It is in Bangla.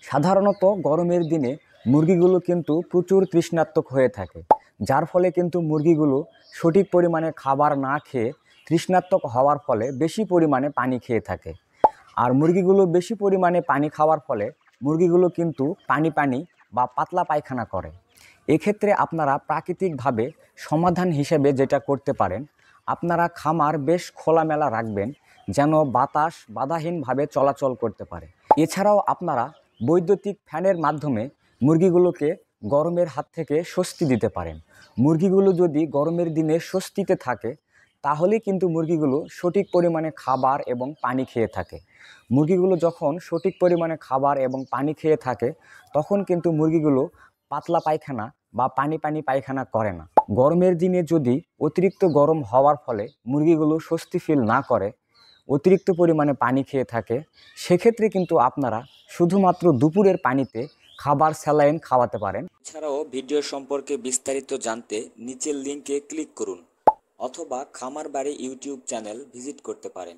সাধারণত গরমের দিনে মুরগিগুলো কিন্তু প্রচুর তৃষ্ণার্ত হয়ে থাকে, যার ফলে কিন্তু মুরগিগুলো সঠিক পরিমাণে খাবার না খেয়ে তৃষ্ণার্ত হওয়ার ফলে বেশি পরিমাণে পানি খেয়ে থাকে। আর মুরগিগুলো বেশি পরিমাণে পানি খাওয়ার ফলে মুরগিগুলো কিন্তু পানি পানি বা পাতলা পায়খানা করে। এক্ষেত্রে আপনারা প্রাকৃতিকভাবে সমাধান হিসেবে যেটা করতে পারেন, আপনারা খামার বেশ খোলামেলা রাখবেন যেন বাতাস বাধাহীনভাবে চলাচল করতে পারে। এছাড়াও আপনারা বৈদ্যুতিক ফ্যানের মাধ্যমে মুরগিগুলোকে গরমের হাত থেকে স্বস্তি দিতে পারেন। মুরগিগুলো যদি গরমের দিনে স্বস্তিতে থাকে তাহলে কিন্তু মুরগিগুলো সঠিক পরিমাণে খাবার এবং পানি খেয়ে থাকে। মুরগিগুলো যখন সঠিক পরিমাণে খাবার এবং পানি খেয়ে থাকে তখন কিন্তু মুরগিগুলো পাতলা পায়খানা বা পানি পানি পায়খানা করে না। গরমের দিনে যদি অতিরিক্ত গরম হওয়ার ফলে মুরগিগুলো স্বস্তি ফিল না করে, অতিরিক্ত পরিমাণে পানি খেয়ে থাকে, সেক্ষেত্রে কিন্তু আপনারা শুধুমাত্র দুপুরের পানিতে খাবার স্যালাইন খাওয়াতে পারেন। এছাড়াও ভিডিও সম্পর্কে বিস্তারিত জানতে নিচের লিঙ্কে ক্লিক করুন অথবা খামার বাড়ি ইউটিউব চ্যানেল ভিজিট করতে পারেন।